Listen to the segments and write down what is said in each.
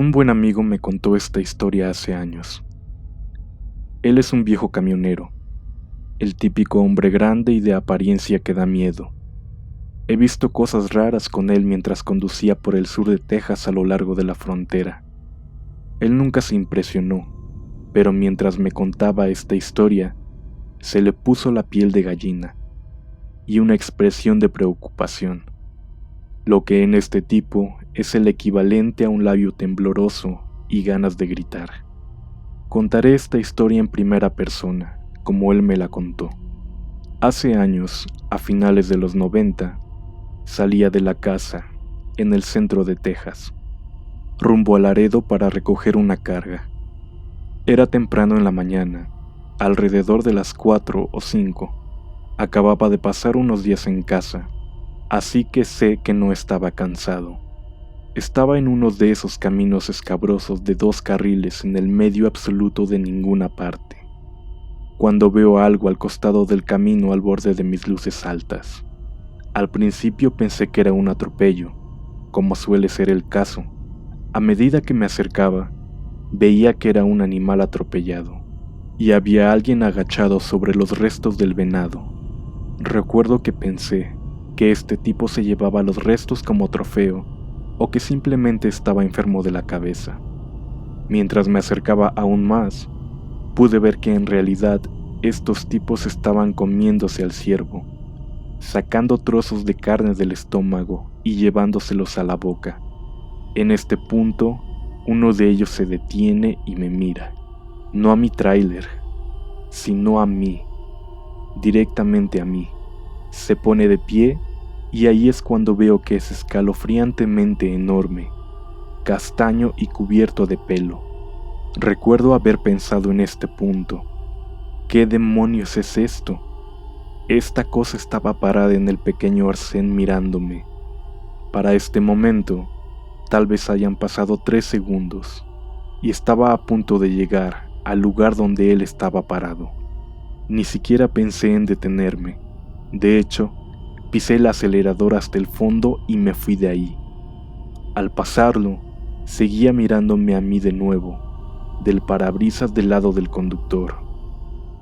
Un buen amigo me contó esta historia hace años. Él es un viejo camionero, el típico hombre grande y de apariencia que da miedo. He visto cosas raras con él mientras conducía por el sur de Texas a lo largo de la frontera. Él nunca se impresionó, pero mientras me contaba esta historia, se le puso la piel de gallina y una expresión de preocupación, lo que en este tipo es el equivalente a un labio tembloroso y ganas de gritar. Contaré esta historia en primera persona, como él me la contó. Hace años, a finales de los 90, salía de la casa, en el centro de Texas, rumbo a Laredo para recoger una carga. Era temprano en la mañana, alrededor de las 4 o 5. Acababa de pasar unos días en casa, así que sé que no estaba cansado. Estaba en uno de esos caminos escabrosos de 2 carriles en el medio absoluto de ninguna parte, cuando veo algo al costado del camino al borde de mis luces altas. Al principio pensé que era un atropello, como suele ser el caso. A medida que me acercaba, veía que era un animal atropellado, y había alguien agachado sobre los restos del venado. Recuerdo que pensé que este tipo se llevaba los restos como trofeo, o que simplemente estaba enfermo de la cabeza. Mientras me acercaba aún más, pude ver que en realidad estos tipos estaban comiéndose al ciervo, sacando trozos de carne del estómago y llevándoselos a la boca. En este punto, uno de ellos se detiene y me mira, no a mi tráiler, sino a mí, directamente a mí. Se pone de pie y ahí es cuando veo que es escalofriantemente enorme, castaño y cubierto de pelo. Recuerdo haber pensado en este punto, ¿qué demonios es esto? Esta cosa estaba parada en el pequeño arcén mirándome. Para este momento, tal vez hayan pasado 3 segundos, y estaba a punto de llegar al lugar donde él estaba parado. Ni siquiera pensé en detenerme. De hecho, pisé el acelerador hasta el fondo y me fui de ahí. Al pasarlo, seguía mirándome a mí de nuevo, del parabrisas del lado del conductor.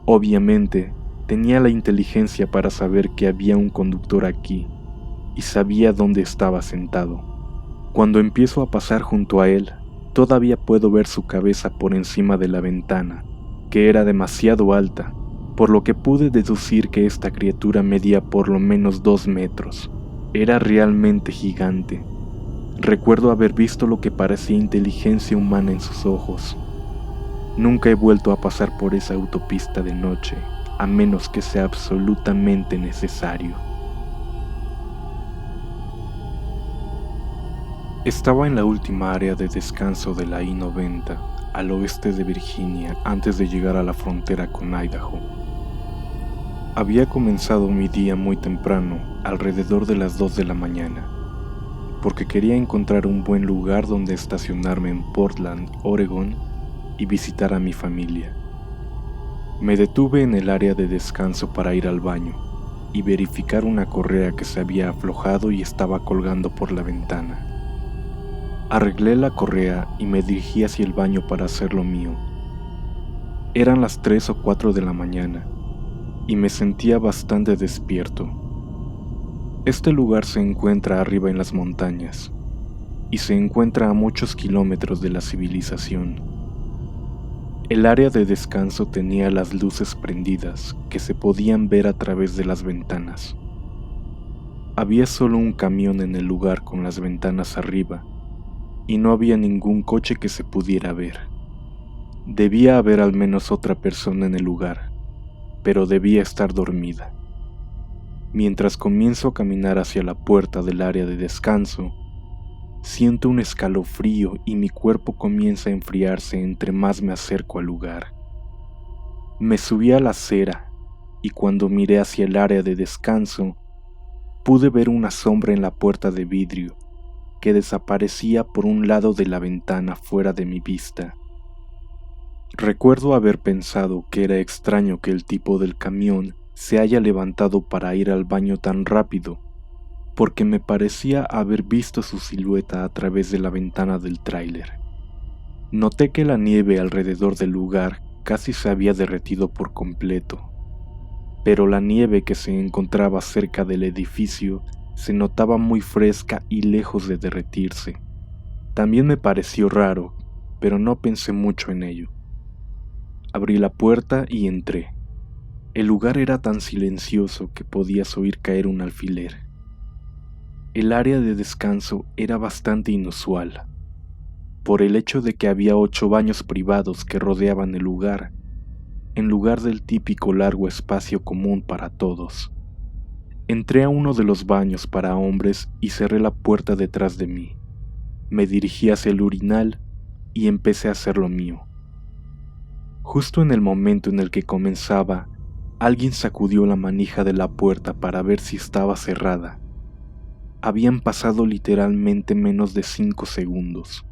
Obviamente, tenía la inteligencia para saber que había un conductor aquí, y sabía dónde estaba sentado. Cuando empiezo a pasar junto a él, todavía puedo ver su cabeza por encima de la ventana, que era demasiado alta, por lo que pude deducir que esta criatura medía por lo menos 2 metros. Era realmente gigante. Recuerdo haber visto lo que parecía inteligencia humana en sus ojos. Nunca he vuelto a pasar por esa autopista de noche, a menos que sea absolutamente necesario. Estaba en la última área de descanso de la I-90, al oeste de Virginia, antes de llegar a la frontera con Idaho. Había comenzado mi día muy temprano, alrededor de las 2 de la mañana, porque quería encontrar un buen lugar donde estacionarme en Portland, Oregon, y visitar a mi familia. Me detuve en el área de descanso para ir al baño y verificar una correa que se había aflojado y estaba colgando por la ventana. Arreglé la correa y me dirigí hacia el baño para hacer lo mío. Eran las 3 o 4 de la mañana y me sentía bastante despierto. Este lugar se encuentra arriba en las montañas y se encuentra a muchos kilómetros de la civilización. El área de descanso tenía las luces prendidas que se podían ver a través de las ventanas. Había solo un camión en el lugar con las ventanas arriba y no había ningún coche que se pudiera ver. Debía haber al menos otra persona en el lugar, pero debía estar dormida. Mientras comienzo a caminar hacia la puerta del área de descanso, siento un escalofrío y mi cuerpo comienza a enfriarse entre más me acerco al lugar. Me subí a la acera y cuando miré hacia el área de descanso, pude ver una sombra en la puerta de vidrio que desaparecía por un lado de la ventana fuera de mi vista. Recuerdo haber pensado que era extraño que el tipo del camión se haya levantado para ir al baño tan rápido, porque me parecía haber visto su silueta a través de la ventana del tráiler. Noté que la nieve alrededor del lugar casi se había derretido por completo, pero la nieve que se encontraba cerca del edificio se notaba muy fresca y lejos de derretirse. También me pareció raro, pero no pensé mucho en ello. Abrí la puerta y entré. El lugar era tan silencioso que podías oír caer un alfiler. El área de descanso era bastante inusual, por el hecho de que había 8 baños privados que rodeaban el lugar, en lugar del típico largo espacio común para todos. Entré a uno de los baños para hombres y cerré la puerta detrás de mí. Me dirigí hacia el urinal y empecé a hacer lo mío. Justo en el momento en el que comenzaba, alguien sacudió la manija de la puerta para ver si estaba cerrada. Habían pasado literalmente menos de 5 segundos.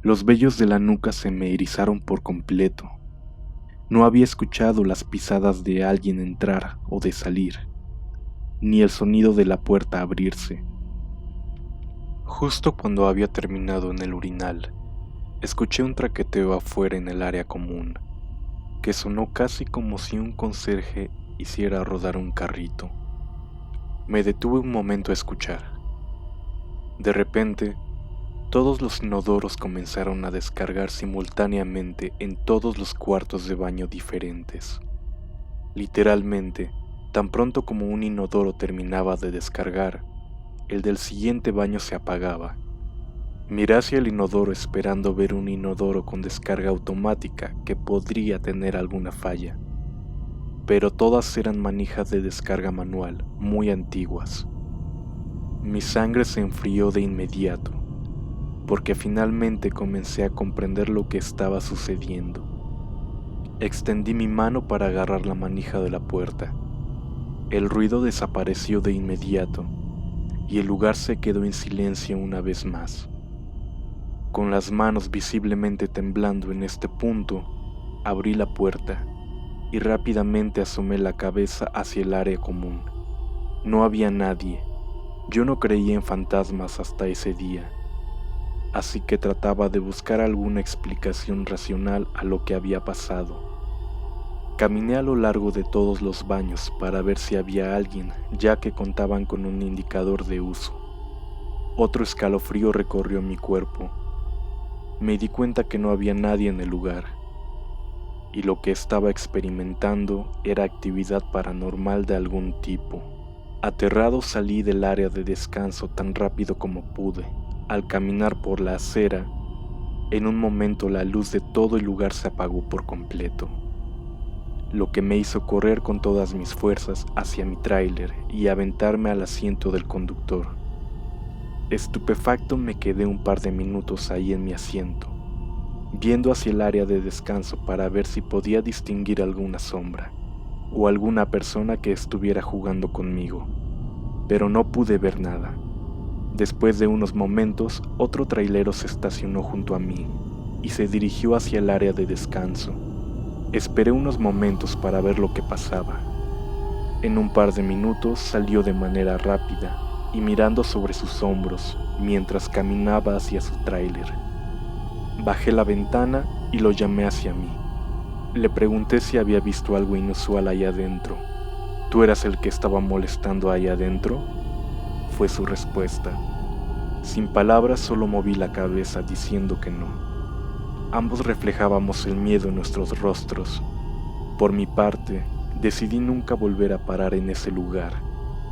Los vellos de la nuca se me erizaron por completo. No había escuchado las pisadas de alguien entrar o de salir, ni el sonido de la puerta abrirse. Justo cuando había terminado en el urinal, escuché un traqueteo afuera en el área común, que sonó casi como si un conserje hiciera rodar un carrito. Me detuve un momento a escuchar. De repente, todos los inodoros comenzaron a descargar simultáneamente en todos los cuartos de baño diferentes. Literalmente, tan pronto como un inodoro terminaba de descargar, el del siguiente baño se apagaba. Miré hacia el inodoro esperando ver un inodoro con descarga automática que podría tener alguna falla, pero todas eran manijas de descarga manual, muy antiguas. Mi sangre se enfrió de inmediato, porque finalmente comencé a comprender lo que estaba sucediendo. Extendí mi mano para agarrar la manija de la puerta. El ruido desapareció de inmediato, y el lugar se quedó en silencio una vez más. Con las manos visiblemente temblando en este punto, abrí la puerta y rápidamente asomé la cabeza hacia el área común. No había nadie. Yo no creía en fantasmas hasta ese día, así que trataba de buscar alguna explicación racional a lo que había pasado. Caminé a lo largo de todos los baños para ver si había alguien, ya que contaban con un indicador de uso. Otro escalofrío recorrió mi cuerpo. Me di cuenta que no había nadie en el lugar, y lo que estaba experimentando era actividad paranormal de algún tipo. Aterrado salí del área de descanso tan rápido como pude. Al caminar por la acera, en un momento la luz de todo el lugar se apagó por completo, lo que me hizo correr con todas mis fuerzas hacia mi tráiler y aventarme al asiento del conductor. Estupefacto me quedé un par de minutos ahí en mi asiento, viendo hacia el área de descanso para ver si podía distinguir alguna sombra o alguna persona que estuviera jugando conmigo, pero no pude ver nada. Después de unos momentos, otro trailero se estacionó junto a mí y se dirigió hacia el área de descanso. Esperé unos momentos para ver lo que pasaba. En un par de minutos salió de manera rápida y mirando sobre sus hombros mientras caminaba hacia su tráiler. Bajé la ventana y lo llamé hacia mí. Le pregunté si había visto algo inusual ahí adentro. ¿Tú eras el que estaba molestando ahí adentro?, fue su respuesta. Sin palabras, solo moví la cabeza diciendo que no. Ambos reflejábamos el miedo en nuestros rostros. Por mi parte, decidí nunca volver a parar en ese lugar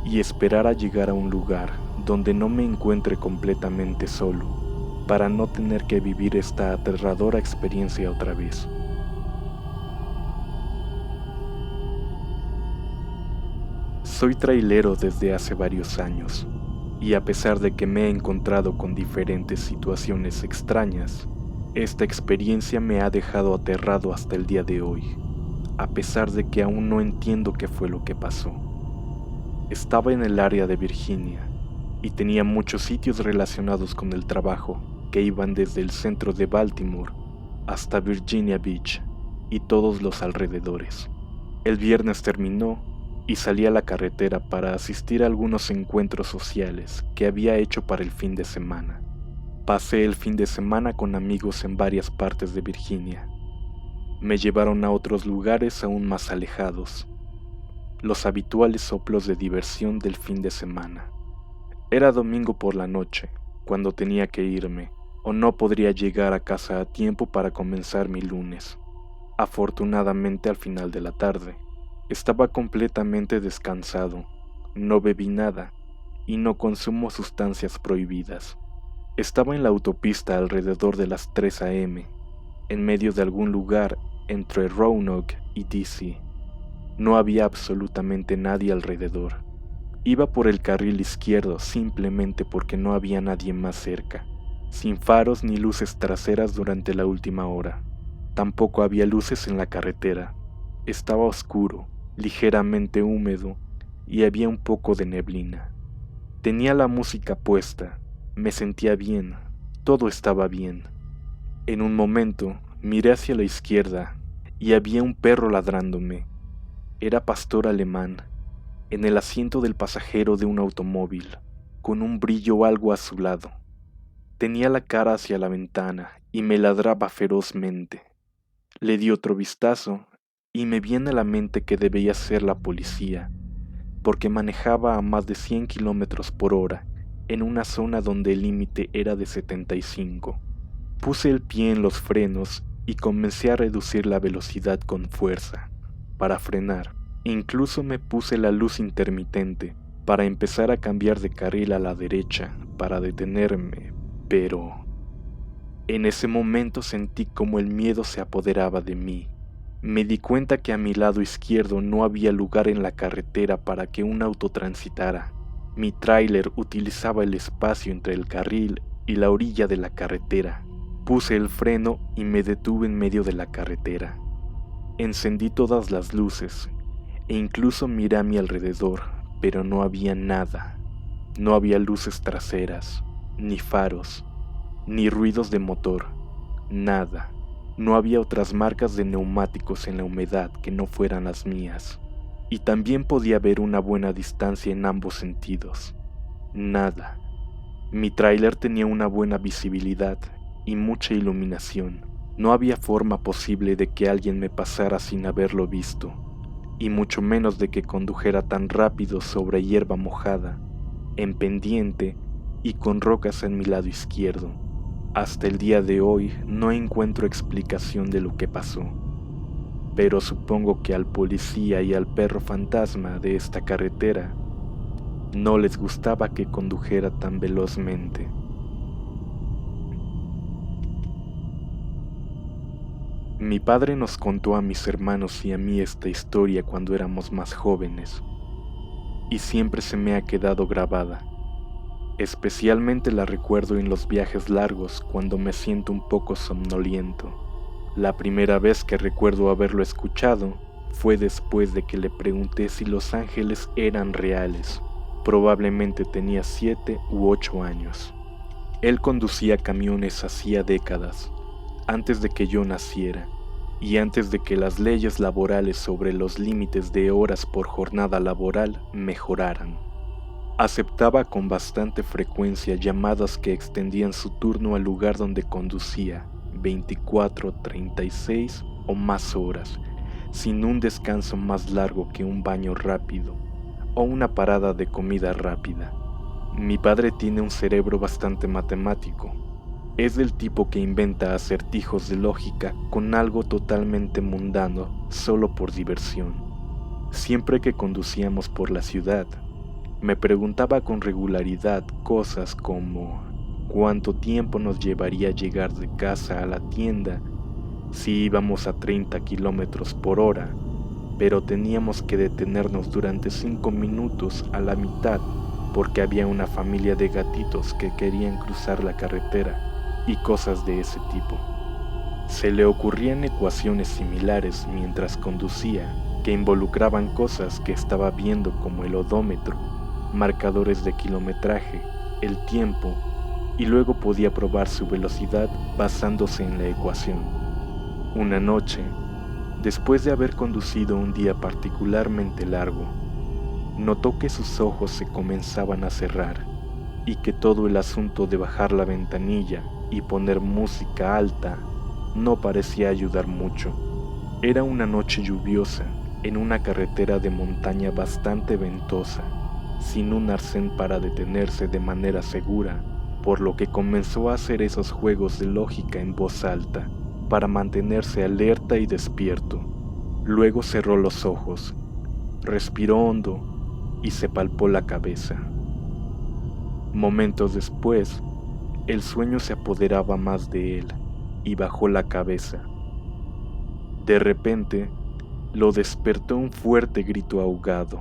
y esperar a llegar a un lugar donde no me encuentre completamente solo, para no tener que vivir esta aterradora experiencia otra vez. Soy trailero desde hace varios años, y a pesar de que me he encontrado con diferentes situaciones extrañas, esta experiencia me ha dejado aterrado hasta el día de hoy, a pesar de que aún no entiendo qué fue lo que pasó. Estaba en el área de Virginia, y tenía muchos sitios relacionados con el trabajo, que iban desde el centro de Baltimore hasta Virginia Beach y todos los alrededores. El viernes terminó y salí a la carretera para asistir a algunos encuentros sociales que había hecho para el fin de semana. Pasé el fin de semana con amigos en varias partes de Virginia. Me llevaron a otros lugares aún más alejados, los habituales soplos de diversión del fin de semana. Era domingo por la noche, cuando tenía que irme, o no podría llegar a casa a tiempo para comenzar mi lunes. Afortunadamente al final de la tarde, estaba completamente descansado, no bebí nada y no consumo sustancias prohibidas. Estaba en la autopista alrededor de las 3 a.m., en medio de algún lugar entre Roanoke y DC. No había absolutamente nadie alrededor. Iba por el carril izquierdo simplemente porque no había nadie más cerca, sin faros ni luces traseras durante la última hora. Tampoco había luces en la carretera. Estaba oscuro, ligeramente húmedo y había un poco de neblina. Tenía la música puesta, me sentía bien, todo estaba bien. En un momento miré hacia la izquierda y había un perro ladrándome. Era pastor alemán, en el asiento del pasajero de un automóvil, con un brillo algo azulado. Tenía la cara hacia la ventana y me ladraba ferozmente. Le di otro vistazo y me viene a la mente que debía ser la policía, porque manejaba a más de 100 kilómetros por hora en una zona donde el límite era de 75. Puse el pie en los frenos y comencé a reducir la velocidad con fuerza, para frenar. Incluso me puse la luz intermitente para empezar a cambiar de carril a la derecha para detenerme, pero en ese momento sentí como el miedo se apoderaba de mí. Me di cuenta que a mi lado izquierdo no había lugar en la carretera para que un auto transitara. Mi tráiler utilizaba el espacio entre el carril y la orilla de la carretera. Puse el freno y me detuve en medio de la carretera. Encendí todas las luces e incluso miré a mi alrededor, pero no había nada. No había luces traseras, ni faros, ni ruidos de motor, nada. No había otras marcas de neumáticos en la humedad que no fueran las mías. Y también podía ver una buena distancia en ambos sentidos. Nada. Mi tráiler tenía una buena visibilidad y mucha iluminación. No había forma posible de que alguien me pasara sin haberlo visto, y mucho menos de que condujera tan rápido sobre hierba mojada, en pendiente y con rocas en mi lado izquierdo. Hasta el día de hoy no encuentro explicación de lo que pasó, pero supongo que al policía y al perro fantasma de esta carretera no les gustaba que condujera tan velozmente. Mi padre nos contó a mis hermanos y a mí esta historia cuando éramos más jóvenes, y siempre se me ha quedado grabada. Especialmente la recuerdo en los viajes largos cuando me siento un poco somnoliento. La primera vez que recuerdo haberlo escuchado fue después de que le pregunté si los ángeles eran reales. Probablemente tenía 7 u 8 años. Él conducía camiones hacía décadas, antes de que yo naciera, y antes de que las leyes laborales sobre los límites de horas por jornada laboral mejoraran. Aceptaba con bastante frecuencia llamadas que extendían su turno al lugar donde conducía 24, 36 o más horas, sin un descanso más largo que un baño rápido o una parada de comida rápida. Mi padre tiene un cerebro bastante matemático. Es del tipo que inventa acertijos de lógica con algo totalmente mundano solo por diversión. Siempre que conducíamos por la ciudad, me preguntaba con regularidad cosas como cuánto tiempo nos llevaría llegar de casa a la tienda si íbamos a 30 kilómetros por hora, pero teníamos que detenernos durante 5 minutos a la mitad porque había una familia de gatitos que querían cruzar la carretera y cosas de ese tipo. Se le ocurrían ecuaciones similares mientras conducía que involucraban cosas que estaba viendo como el odómetro, marcadores de kilometraje, el tiempo, y luego podía probar su velocidad basándose en la ecuación. Una noche, después de haber conducido un día particularmente largo, notó que sus ojos se comenzaban a cerrar. y que todo el asunto de bajar la ventanilla y poner música alta no parecía ayudar mucho. Era una noche lluviosa, en una carretera de montaña bastante ventosa, sin un arcén para detenerse de manera segura, por lo que comenzó a hacer esos juegos de lógica en voz alta, para mantenerse alerta y despierto. Luego cerró los ojos, respiró hondo y se palpó la cabeza. Momentos después, el sueño se apoderaba más de él y bajó la cabeza. De repente, lo despertó un fuerte grito ahogado.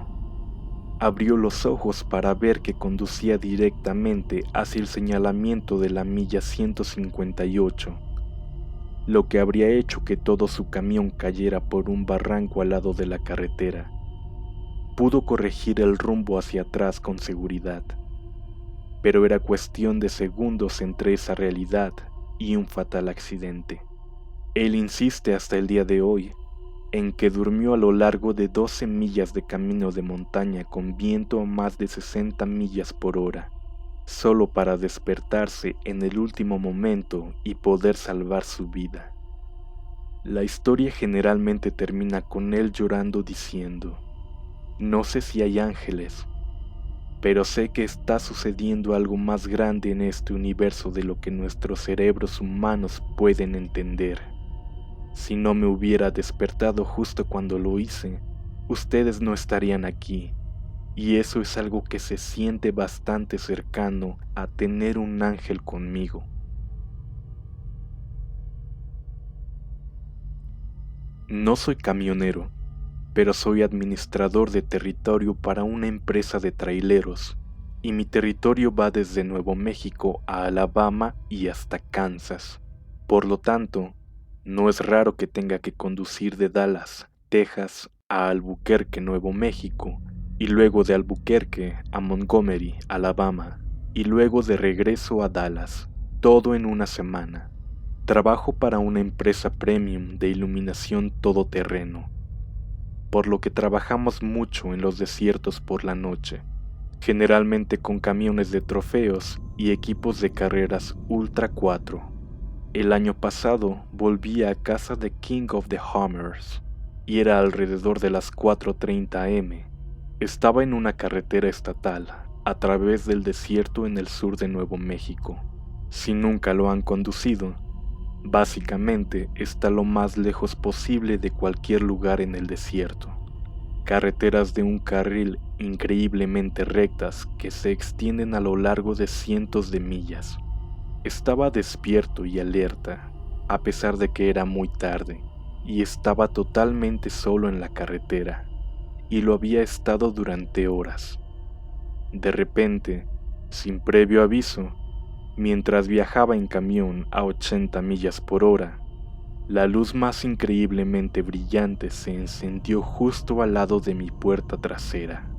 Abrió los ojos para ver que conducía directamente hacia el señalamiento de la milla 158, lo que habría hecho que todo su camión cayera por un barranco al lado de la carretera. Pudo corregir el rumbo hacia atrás con seguridad, pero era cuestión de segundos entre esa realidad y un fatal accidente. Él insiste hasta el día de hoy en que durmió a lo largo de 12 millas de camino de montaña con viento a más de 60 millas por hora, solo para despertarse en el último momento y poder salvar su vida. La historia generalmente termina con él llorando diciendo: "No sé si hay ángeles, pero sé que está sucediendo algo más grande en este universo de lo que nuestros cerebros humanos pueden entender. Si no me hubiera despertado justo cuando lo hice, ustedes no estarían aquí, y eso es algo que se siente bastante cercano a tener un ángel conmigo". No soy camionero, pero soy administrador de territorio para una empresa de traileros, y mi territorio va desde Nuevo México a Alabama y hasta Kansas. Por lo tanto, no es raro que tenga que conducir de Dallas, Texas, a Albuquerque, Nuevo México, y luego de Albuquerque a Montgomery, Alabama, y luego de regreso a Dallas, todo en una semana. Trabajo para una empresa premium de iluminación todoterreno, por lo que trabajamos mucho en los desiertos por la noche, generalmente con camiones de trofeos y equipos de carreras Ultra 4. El año pasado volví a casa de King of the Hammers y era alrededor de las 4:30 am. Estaba en una carretera estatal a través del desierto en el sur de Nuevo México. Si nunca lo han conducido, básicamente está lo más lejos posible de cualquier lugar en el desierto. Carreteras de un carril increíblemente rectas que se extienden a lo largo de cientos de millas. Estaba despierto y alerta, a pesar de que era muy tarde, y estaba totalmente solo en la carretera, y lo había estado durante horas. De repente, sin previo aviso, mientras viajaba en camión a 80 millas por hora, la luz más increíblemente brillante se encendió justo al lado de mi puerta trasera.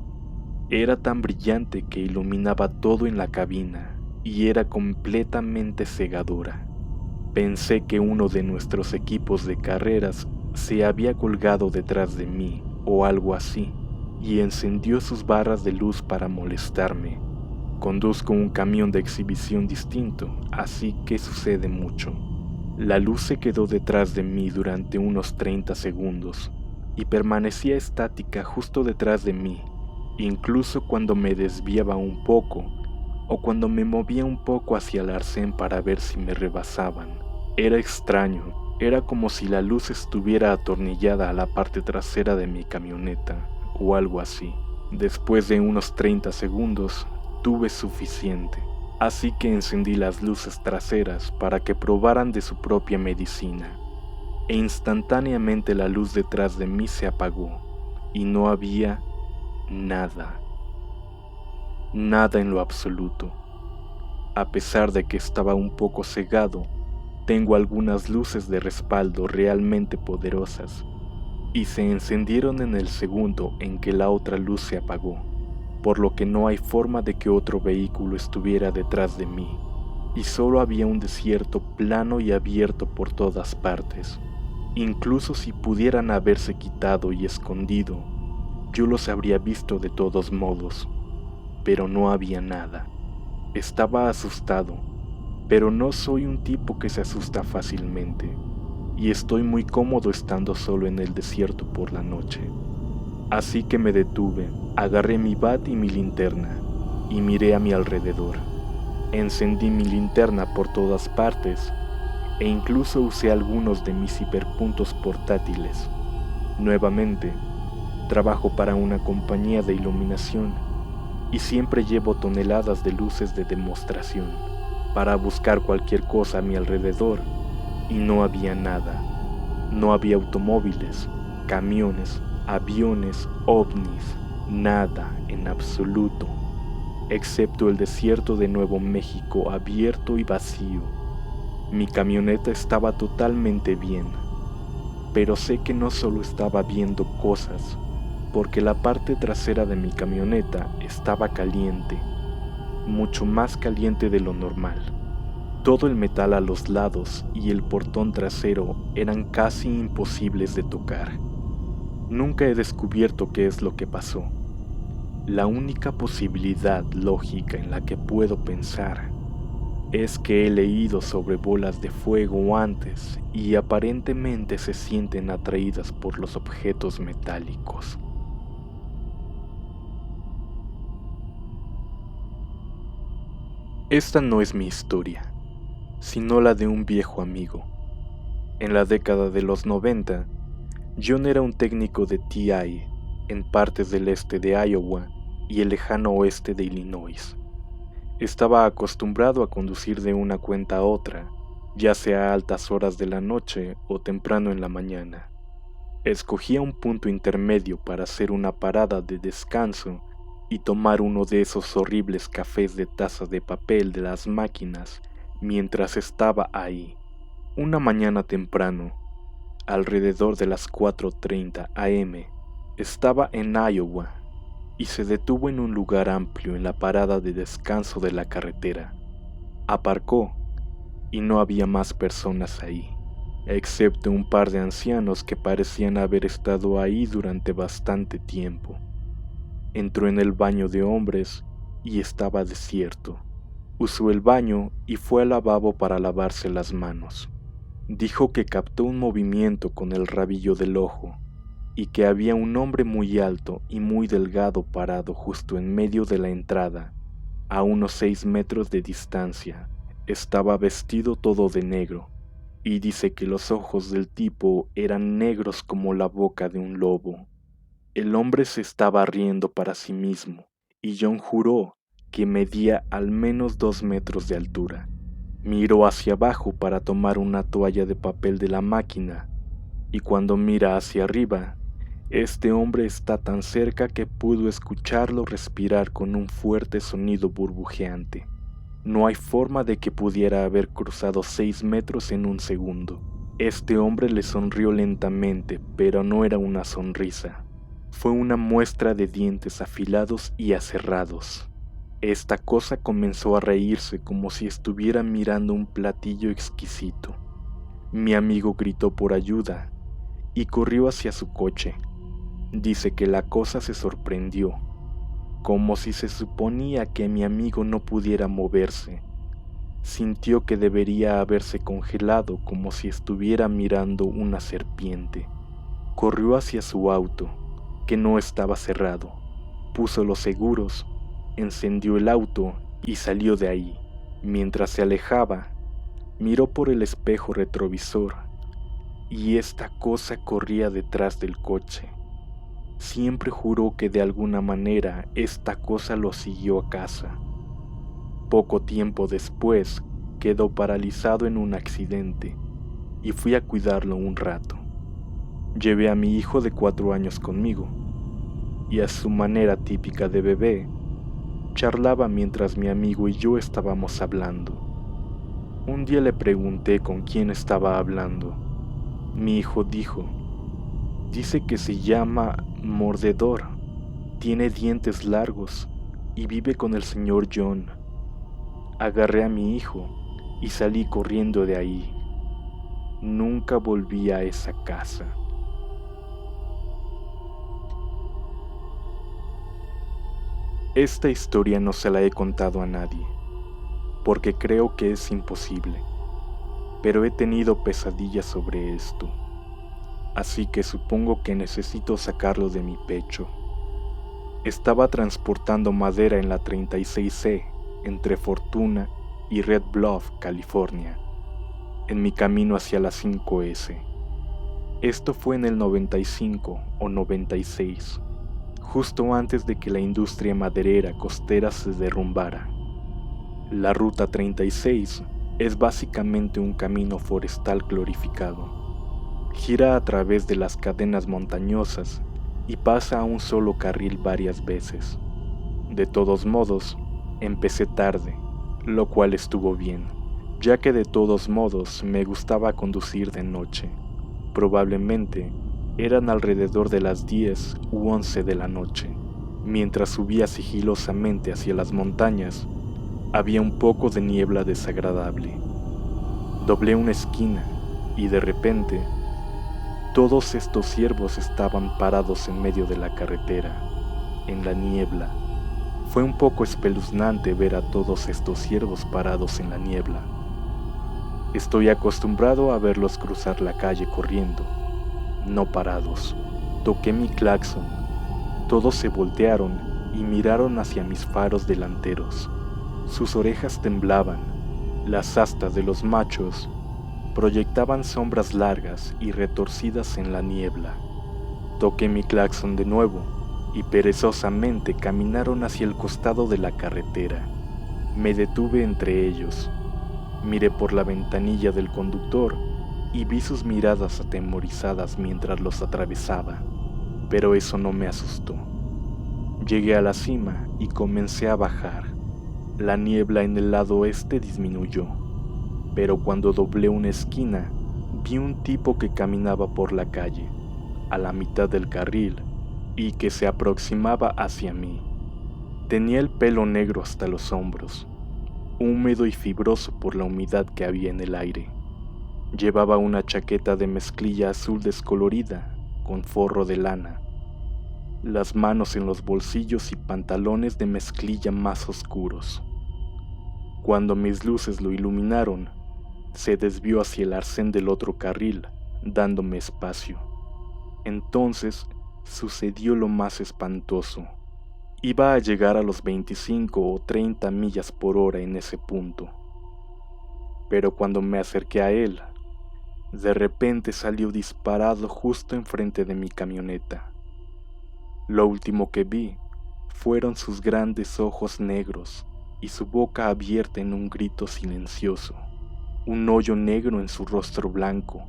Era tan brillante que iluminaba todo en la cabina y era completamente cegadora. Pensé que uno de nuestros equipos de carreras se había colgado detrás de mí o algo así, y encendió sus barras de luz para molestarme. Conduzco un camión de exhibición distinto, así que sucede mucho. La luz se quedó detrás de mí durante unos 30 segundos y permanecía estática justo detrás de mí, incluso cuando me desviaba un poco o cuando me movía un poco hacia el arcén para ver si me rebasaban. Era extraño, era como si la luz estuviera atornillada a la parte trasera de mi camioneta o algo así. Después de unos 30 segundos, tuve suficiente. Así que encendí las luces traseras para que probaran de su propia medicina, e instantáneamente la luz detrás de mí se apagó, y no había nada, nada en lo absoluto. A pesar de que estaba un poco cegado, tengo algunas luces de respaldo realmente poderosas, y se encendieron en el segundo en que la otra luz se apagó, por lo que no hay forma de que otro vehículo estuviera detrás de mí, y solo había un desierto plano y abierto por todas partes. Incluso si pudieran haberse quitado y escondido, yo los habría visto de todos modos, pero no había nada. Estaba asustado, pero no soy un tipo que se asusta fácilmente, y estoy muy cómodo estando solo en el desierto por la noche. Así que me detuve, agarré mi bat y mi linterna, y miré a mi alrededor. Encendí mi linterna por todas partes, e incluso usé algunos de mis hiperpuntos portátiles. Nuevamente, trabajo para una compañía de iluminación, y siempre llevo toneladas de luces de demostración para buscar cualquier cosa a mi alrededor, y no había nada. No había automóviles, camiones, aviones, ovnis, nada en absoluto, excepto el desierto de Nuevo México abierto y vacío. Mi camioneta estaba totalmente bien, pero sé que no solo estaba viendo cosas, porque la parte trasera de mi camioneta estaba caliente, mucho más caliente de lo normal. Todo el metal a los lados y el portón trasero eran casi imposibles de tocar. Nunca he descubierto qué es lo que pasó. La única posibilidad lógica en la que puedo pensar es que he leído sobre bolas de fuego antes y aparentemente se sienten atraídas por los objetos metálicos. Esta no es mi historia, sino la de un viejo amigo. En la década de los 90, John era un técnico de TI en partes del este de Iowa y el lejano oeste de Illinois. Estaba acostumbrado a conducir de una cuenta a otra, ya sea a altas horas de la noche o temprano en la mañana. Escogía un punto intermedio para hacer una parada de descanso y tomar uno de esos horribles cafés de taza de papel de las máquinas mientras estaba ahí. Una mañana temprano, alrededor de las 4:30 am, estaba en Iowa y se detuvo en un lugar amplio en la parada de descanso de la carretera. Aparcó y no había más personas ahí, excepto un par de ancianos que parecían haber estado ahí durante bastante tiempo. Entró en el baño de hombres y estaba desierto. Usó el baño y fue al lavabo para lavarse las manos. Dijo que captó un movimiento con el rabillo del ojo y que había un hombre muy alto y muy delgado parado justo en medio de la entrada, a unos 6 metros de distancia. Estaba vestido todo de negro, y dice que los ojos del tipo eran negros como la boca de un lobo. El hombre se estaba riendo para sí mismo, y John juró que medía al menos 2 metros de altura. Miró hacia abajo para tomar una toalla de papel de la máquina, y cuando mira hacia arriba, este hombre está tan cerca que pudo escucharlo respirar con un fuerte sonido burbujeante. No hay forma de que pudiera haber cruzado 6 metros en un segundo. Este hombre le sonrió lentamente, pero no era una sonrisa. Fue una muestra de dientes afilados y aserrados. Esta cosa comenzó a reírse como si estuviera mirando un platillo exquisito. Mi amigo gritó por ayuda y corrió hacia su coche. Dice que la cosa se sorprendió, como si se suponía que mi amigo no pudiera moverse. Sintió que debería haberse congelado como si estuviera mirando una serpiente. Corrió hacia su auto, que no estaba cerrado, puso los seguros, encendió el auto y salió de ahí. Mientras se alejaba, miró por el espejo retrovisor y esta cosa corría detrás del coche. Siempre juró que de alguna manera esta cosa lo siguió a casa. Poco tiempo después quedó paralizado en un accidente y fui a cuidarlo un rato. Llevé a mi hijo de 4 años conmigo y a su manera típica de bebé, charlaba mientras mi amigo y yo estábamos hablando. Un día le pregunté con quién estaba hablando. Mi hijo dijo: dice que se llama Mordedor, tiene dientes largos y vive con el señor John. Agarré a mi hijo y salí corriendo de ahí. Nunca volví a esa casa. Esta historia no se la he contado a nadie. porque creo que es imposible, pero he tenido pesadillas sobre esto, así que supongo que necesito sacarlo de mi pecho. Estaba transportando madera en la 36C entre Fortuna y Red Bluff, California, en mi camino hacia la 5S. Esto fue en el 95 o 96, justo antes de que la industria maderera costera se derrumbara. La Ruta 36 es básicamente un camino forestal glorificado. Gira a través de las cadenas montañosas y pasa a un solo carril varias veces. De todos modos, empecé tarde, lo cual estuvo bien, ya que de todos modos me gustaba conducir de noche. Probablemente eran alrededor de las 10 u 11 de la noche. Mientras subía sigilosamente hacia las montañas, había un poco de niebla desagradable. Doblé una esquina y de repente, todos estos ciervos estaban parados en medio de la carretera, en la niebla. Fue un poco espeluznante ver a todos estos ciervos parados en la niebla. Estoy acostumbrado a verlos cruzar la calle corriendo, no parados. Toqué mi claxon. Todos se voltearon y miraron hacia mis faros delanteros. Sus orejas temblaban. Las astas de los machos proyectaban sombras largas y retorcidas en la niebla. Toqué mi claxon de nuevo y perezosamente caminaron hacia el costado de la carretera. Me detuve entre ellos. Miré por la ventanilla del conductor y vi sus miradas atemorizadas mientras los atravesaba, pero eso no me asustó. Llegué a la cima y comencé a bajar. La niebla en el lado oeste disminuyó, pero cuando doblé una esquina, vi un tipo que caminaba por la calle, a la mitad del carril, y que se aproximaba hacia mí. Tenía el pelo negro hasta los hombros, húmedo y fibroso por la humedad que había en el aire. Llevaba una chaqueta de mezclilla azul descolorida, con forro de lana, las manos en los bolsillos y pantalones de mezclilla más oscuros. Cuando mis luces lo iluminaron, se desvió hacia el arcén del otro carril, dándome espacio. Entonces sucedió lo más espantoso. Iba a llegar a los 25 o 30 millas por hora en ese punto. Pero cuando me acerqué a él, de repente salió disparado justo enfrente de mi camioneta. Lo último que vi fueron sus grandes ojos negros y su boca abierta en un grito silencioso, un hoyo negro en su rostro blanco,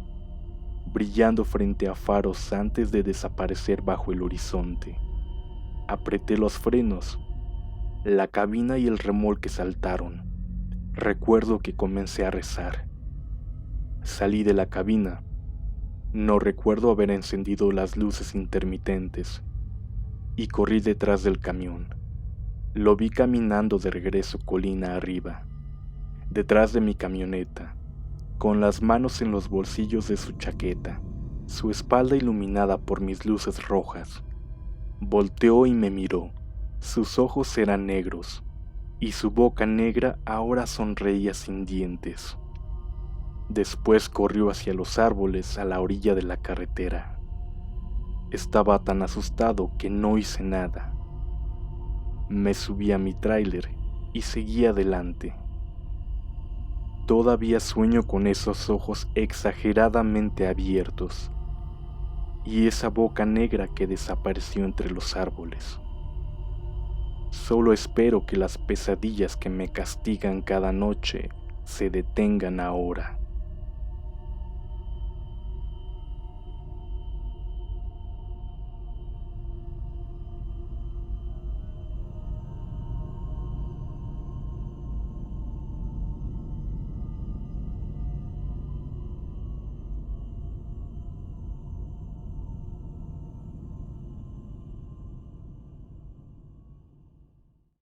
brillando frente a faros antes de desaparecer bajo el horizonte. Apreté los frenos, la cabina y el remolque saltaron. Recuerdo que comencé a rezar. Salí de la cabina. No recuerdo haber encendido las luces intermitentes y corrí detrás del camión. Lo vi caminando de regreso colina arriba, detrás de mi camioneta, con las manos en los bolsillos de su chaqueta, su espalda iluminada por mis luces rojas. Volteó y me miró. Sus ojos eran negros, y su boca negra ahora sonreía sin dientes. Después corrió hacia los árboles a la orilla de la carretera. Estaba tan asustado que no hice nada. Me subí a mi tráiler y seguí adelante. Todavía sueño con esos ojos exageradamente abiertos y esa boca negra que desapareció entre los árboles. Solo espero que las pesadillas que me castigan cada noche se detengan ahora.